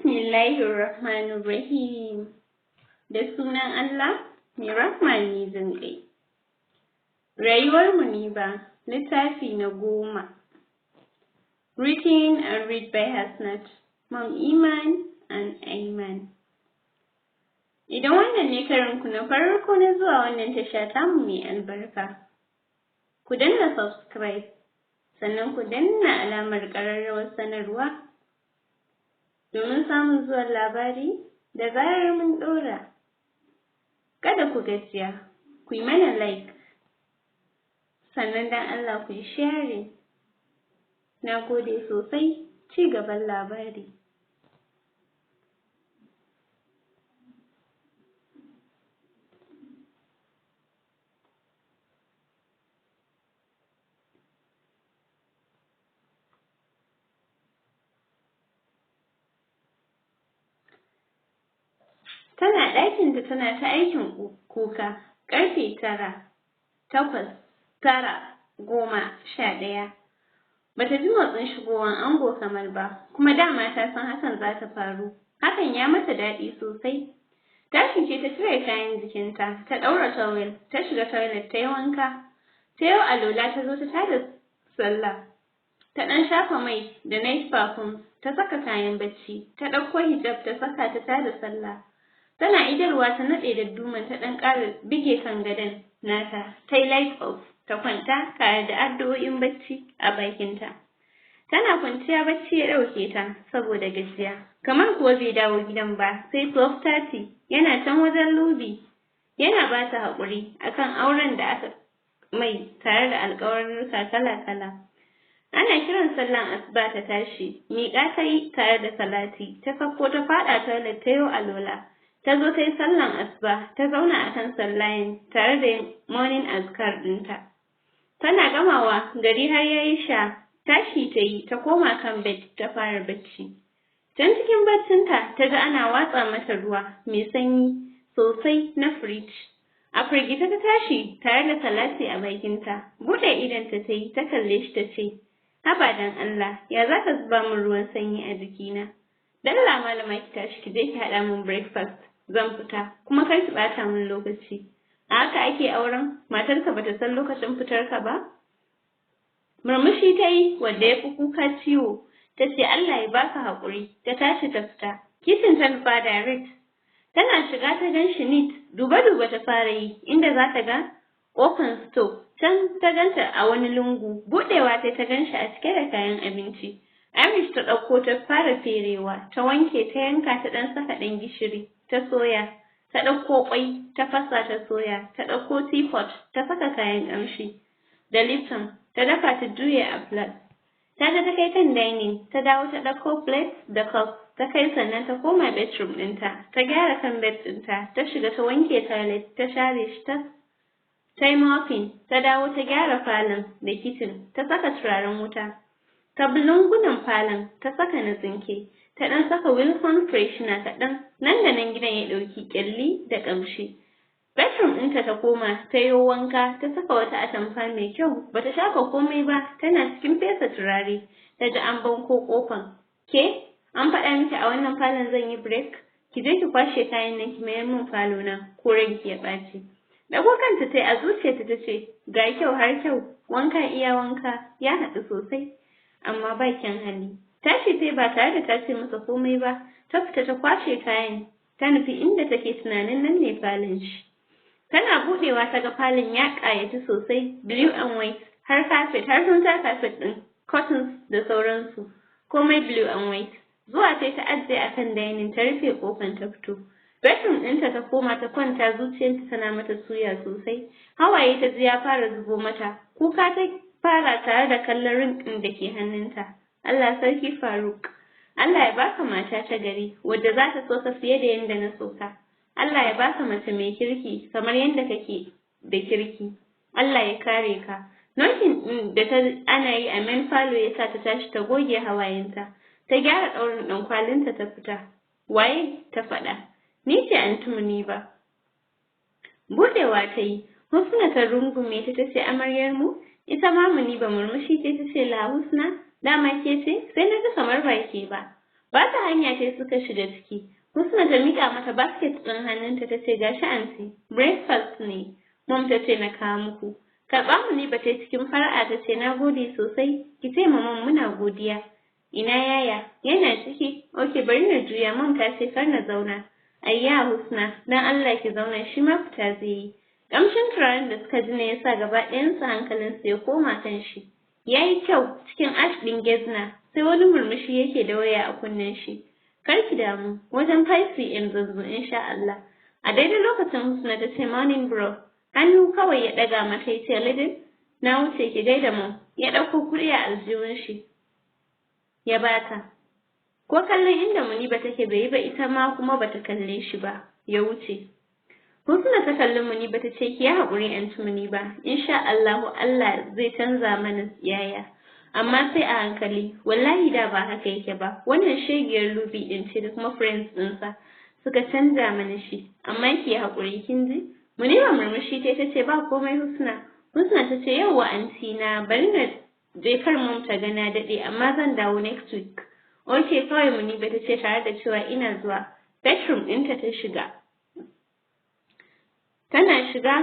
Bismillahirrahmanirrahim. Da sunan Allah, mai rahma mai jin ƙai. Rayuwar Muniba, littafi na 10. Written and read by Hasnat, Mom Iman and Aiman. Idan wannan ne karinku na farko na zuwa wannan tasha tamu mai albarka, ku danna subscribe, sannan ku danna alamar ƙararrawar sanarwa domin samun zuwan labari da zarar mun ɗora. Kada ku gajiya, ku yi mana like, sannan dan Allah ku yi sharing. Na gode sosai, ci gaban labari. Tana ɗakinta tana ta aikin kuka, ƙarfe 9, 8, 9, 10, 11. Bata ji motsin shigowar ango Kamal ba, kuma dama ta san hakan za ta faru. Hakan ya mata daɗi sosai. Tashi ce ta cire kayan jikinta, ta ɗaura towel, ta shiga toilet ta yi wanka. Ta yau alola ta zo ta tada sallah. Ta ɗan shafa mai da night perfume, ta saka kayan bacci, ta ɗauko hijab ta saka ta tada sallah. Tana idarwa ta naɗe da duman ta ɗan ƙara bige kan gadon nata, ta yi light off, ta kwanta tare da addu'o'in bacci a bakinta. Tana kwanciya bacci ya ɗauke ta saboda gajiya. Kamar kuwa bai dawo gidan ba sai 12:30, yana can wajen Lubi. Yana ba ta haƙuri akan auren da aka mai tare da alƙawarurruka kala-kala. Ana kiran sallan asuba ta tashi, miƙa ta yi tare da salati, ta sakko ta faɗa toilet ta yo alola. Ta zo ta yi sallan asuba, ta zauna a kan sallayin tare da morning azkar ɗinta. Tana gamawa, gari har ya yi sha, tashi ta yi, ta koma kan bed ta fara bacci. Can cikin baccinta, ta ga ana watsa mata ruwa mai sanyi sosai na firij. A firgita ta tashi tare da salati a bakinta, buɗe idonta ta yi, ta kalle shi ta ce, haba dan Allah, ya za ka zuba min ruwan sanyi a jikina? Dalla malama ki tashi ki je ki haɗa min breakfast. Zan fita, kuma kar ki ɓata min lokaci. A haka ake auren? Matarka bata san lokacin fitarka ba? Murmushi ta yi wanda ya fi kuka ciwo. Ta ce Allah ya baka haƙuri. Ta tashi ta fita. Kicin ta nufa direct. Tana shiga ta gan shi neat. Duba-duba ta fara yi, inda za ta ga open stove. Can ta ganta a wani lungu. Buɗewa ta gan shi a cike da kayan abinci. Irish ta ɗauko ta fara ferewa. Ta wanke ta yanka ta ɗan saka ɗan gishiri. Ta soya, ta ɗauko ƙwai, ta fasa ta soya, ta ɗauko teapot, ta saka kayan ƙamshi da Lipton, ta dafa ta juya a flat. Ta ga ta kai kan dining, ta dawo ta ɗauko plate da cup, ta kai sannan ta koma bedroom ɗinta, ta gyara kan bed ɗinta, ta shiga ta wanke toilet, ta share shi ta yi mopping, ta dawo ta gyara falon da kitchen, ta saka turaren wuta, ta bi lungunan falon, ta saka na tsinke. Ta ɗan saka Wilson freshener kaɗan, nan da nan gidan ya ɗauki ƙyalli da ƙamshi. Bedroom ɗinta ta koma, ta yi wanka, ta saka wata atamfa mai kyau, bata shafa komai ba, tana cikin fesa turare, ta ji an banko ƙofan. Ke, an faɗa miki a wannan falon zan yi break? Ki je ki kwashe kayan nan ki mayar min falo na, ko ranki ya ɓaci. Ɗago kanta ta yi a zuciyarta ta ce, ga kyau har kyau, wanka iya wanka, ya haɗu sosai, amma ba kyan hali. Tashi sai ba tare da ta ce masa komai ba, ta fita ta kwashe kayan, ta nufi inda take tunanin nan ne falon shi. Tana buɗewa ta ga falon ya ƙayatu sosai, blue and white, har carpet, har center carpet ɗin, curtains da sauransu, komai blue and white. Zuwa sai ta ajiye a kan dining ta rufe ƙofar ta fito. Bedroom ɗinta ta koma ta kwanta zuciyarta tana mata suya sosai, hawaye ta ji ya fara zubo mata, kuka ta fara tare da kallon ring ɗin da ke hannunta. Allah sarki Faruk, Allah ya baka mata ta gari wadda za ta so ka fiye da yadda na so ka. Allah ya baka mace mai kirki kamar yadda kake da kirki. Allah ya kare ka. Nokin da ta ana yi a main falo ya sa ta tashi ta goge hawayenta. Ta gyara ɗaurin ɗankwalinta ta fita. Waye ta faɗa? Ni ce Anti Muniba. Buɗewa ta yi. Husna ta rungume ta ce amaryar mu. Ita ma Muniba murmushi ta ce la Husna. Dama ke ce? Sai na ga kamar ba ke ba. Ba ta hanya sai suka shiga ciki. Husna ta miƙa mata basket ɗin hannunta ta ce gashi anti, breakfast ne. Mom ta ce na kawo muku. Karɓa mu ba ta cikin fara'a ta ce na gode sosai, ki ce ma mom muna godiya. Ina yaya? Yana ciki. Oke bari na juya, mom ta ce kar na zauna. Ayya Husna, dan Allah ki zauna shi ma fita zai yi. Ƙamshin turaren da suka ji ne ya sa gaba ɗayansu hankalinsu ya koma kan shi. Ya yi kyau cikin ash ɗin gezna, sai wani murmushi yake da waya a kunnen shi. Kar ki damu, wajen 5 PM zazzo insha Allah. A daidai lokacin Husna ta ce morning bro. Hannu kawai ya ɗaga mata ya ce Lidin, na wuce ki gaida mu. Ya ɗauko kuɗi a aljihun shi. Ya bata. Ko kallon inda Muniba take bai yi ba ita ma kuma bata kalle shi ba. Ya wuce. Husna ta kalli Muniba ta ce ki yi haƙuri anti Muniba. Insha Allah zai canza mana yaya. Amma sai a hankali, wallahi da ba haka yake ba. Wannan shegiyar Lubi ɗin ce da kuma friends ɗinsa suka canza mana shi. Amma ki yi haƙuri kin ji? Muniba murmushi ta ce ba komai Husna. Husna ta ce yauwa anti na bari na je kar mom ta ga na daɗe amma zan dawo next week. Oke kawai Muniba ta ce tare da cewa ina zuwa. Bedroom ɗinta ta shiga. Tana shiga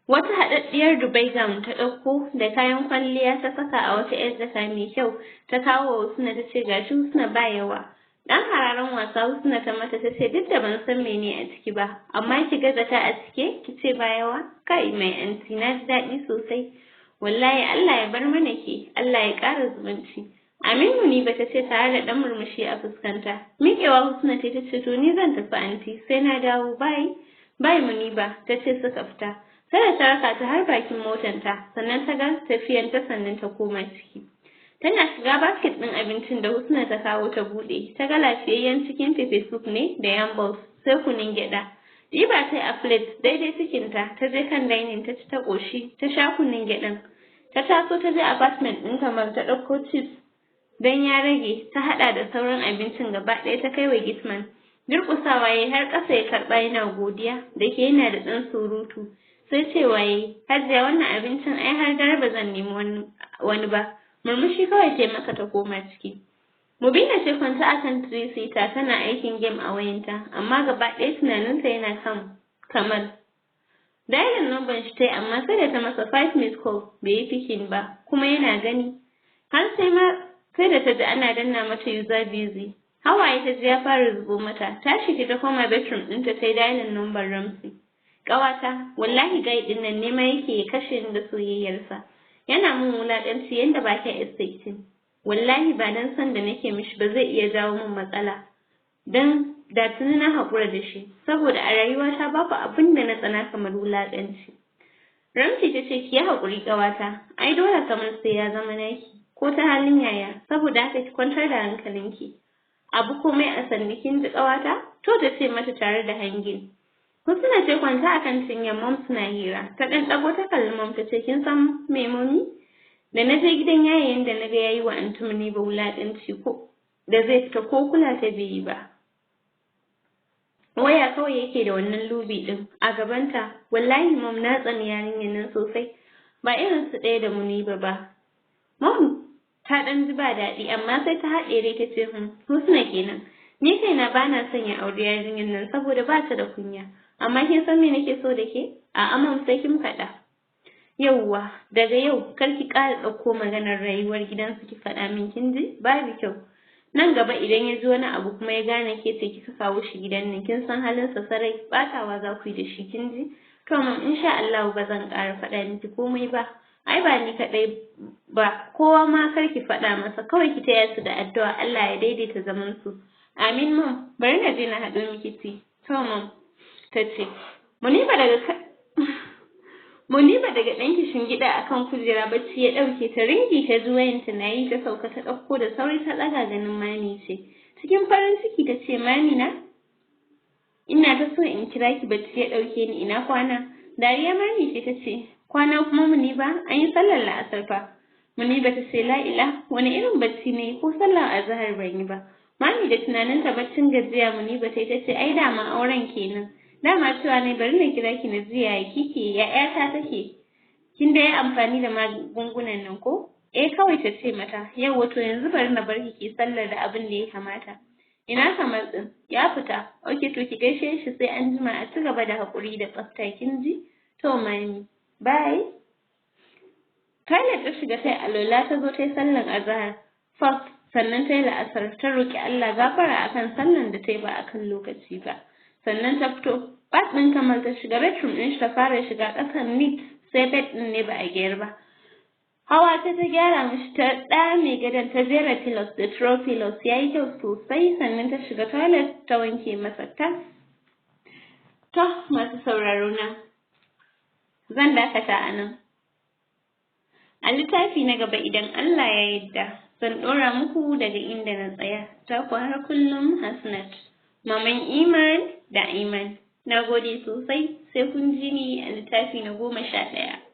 wata haɗaɗɗiyar Dubai gown ta ɗauko da kayan kwalliya ta saka a wata 'yar jaka mai kyau ta kawo wa Husna ta ce gashi Husna ba yawa. Dan hararen wasa Husna ta mata ta ce duk da ban san mene a ciki ba amma ki ga zata a cike ki ce ba yawa kai mai anti na ji daɗi sosai. Wallahi Allah ya bar mana ke Allah ya ƙara zumunci. Aminu ni bata ce tare da ɗan murmushi a fuskanta. Miƙewa Husna ta ce to ni zan tafi anti sai na dawo bye. Bai Muniba ta ce suka fita. Sai da ta raka ta har bakin motanta, sannan ta ga tafiyanta sannan ta koma ciki. Tana shiga basket ɗin abincin da Husna ta kawo ta buɗe. Ta ga lafiyayyen cikin pepe soup ne da yam balls, sai kunun gyaɗa. Ɗiba ta a plate daidai cikinta, ta je kan dining ta ci ta ƙoshi, ta sha kunun gyaɗan. Ta taso ta je apartment ɗin Kamal ta ɗauko chips. Dan ya rage, ta haɗa da sauran abincin gaba ɗaya ta kai wa Gitman. Durƙusawa yayi har ƙasa ya karɓa yana godiya da ke yana da ɗan surutu. Sai cewa yayi, Hajiya wannan abincin ai har dare ba zan nemi wani ba. Murmushi kawai ta maka ta koma ciki. Mubina ce kwanta akan three-seater tana aikin game a wayanta, amma gaba ɗaya tunaninta yana kan Kamal. Dialing number shi tayi amma sai da ta masa 5 missed call bai yi picking ba, kuma yana gani. Har sai da ta ji ana danna mata user busy. Hawaye ta ji ya fara zubo mata, ta shiga ta koma bedroom ɗinta ta yi dialing number Ramsey. Ƙawata, wallahi gai ɗin nan nema yake ya kashe ni da soyayyarsa. Yana mun wulaƙanci yadda ba ka expecting. Wallahi ba dan son da nake mishi ba zai iya jawo min matsala. Dan da tuni na haƙura da shi, saboda a rayuwata babu abin da na tsana kamar wulaƙanci. Ramsey ta ce ki yi haƙuri ƙawata, ai dole kamar sai ya zama naki, ko ta halin yaya, saboda haka ki kwantar da hankalinki. Abu komai a sanni kin ji ƙawata? To ta ce mata tare da hangin. Husna ce kwanta akan cinyar mom suna hira. Ta ɗan ɗago ta kalli mom ta ce kin san me momi? Da na je gidan yayin da na ga yayi wa anti Muniba wulaƙanci ko da zai fita ko kula ta bai yi ba. Waya kawai yake da wannan lubi ɗin a gabanta. Wallahi mom na tsani yarinyar nan sosai. Ba irin su ɗaya da Muniba ba. Mom ta ɗan ji ba daɗi amma sai ta haɗe rai ta ce Husna kenan. Ni kaina ba na son ya auri yarinyar nan saboda ba ta da kunya. Amma kin san me nake so da ke? A'a mom sai kin faɗa. Yauwa, daga yau kar ki ƙara ɗauko maganar rayuwar gidansu ki faɗa min kin ji? Babu kyau. Nan gaba idan ya ji wani abu kuma ya gane ke ce kika kawo shi gidan nan kin san halinsa sarai ɓatawa za ku yi da shi kin ji? To mom insha Allah ba zan ƙara faɗa miki komai ba. Ai ba ni kaɗai ba, kowa ma kar ki faɗa masa kawai ki taya su da addu'a Allah ya daidaita zaman su. Amin mom, bari na je na haɗo miki ti. To mom. Ta ce, Muniba daga ɗanki shingida a kan kujera bacci ya ɗauke ta ringi ta ji wayanta na yi ta sauka ta ɗauko da sauri ta ɗaga ganin mami ce. Cikin farin ciki ta ce, mami na? Ina ta so in kira ki bacci ya ɗauke ni ina kwana. Dariya mami ce ta ce, kwana kuma Muniba an yi sallar la'asar fa. Muniba ta ce, la'ila wani irin bacci ne ko sallar azahar ban yi ba. Mami da tunaninta baccin gajiya Muniba ta ce, ai dama auren kenan. Dama cewa ne bari na kira ki na jiya ya kike ya ƴata take. Kin da yi amfani da magungunan nan ko? kawai ta ce mata, yau wato yanzu bari na bar ki sallar da abin da ya kamata. Ina Kamal ɗin? Ya fita. Oke to ki gaishe shi sai an jima a ci gaba da haƙuri da tsafta kin ji? To mami. Bye. Toilet ta shiga ta yi alola ta zo ta yi sallan azahar. First sannan ta yi la'asar ta roƙi Allah gafara akan sallan da ta yi ba akan lokaci ba. Sannan ta fito. Bas ɗin Kamal ta shiga bedroom ɗin shi ta fara shiga ƙasan neat sai bed ɗin ne ba a gyara ba. Hawa ta gyara mishi ta mai gadon ta jera pillows da throw pillows ya yi kyau sosai sannan ta shiga toilet ta wanke masa tas. To masu sauraro na zan dakata a nan. A littafi na gaba idan Allah ya yarda zan ɗora muku daga inda na tsaya. Ta ku har kullum Hasnat, maman Iman da Iman. Na gode sosai sai kun ji ni a littafi na 11.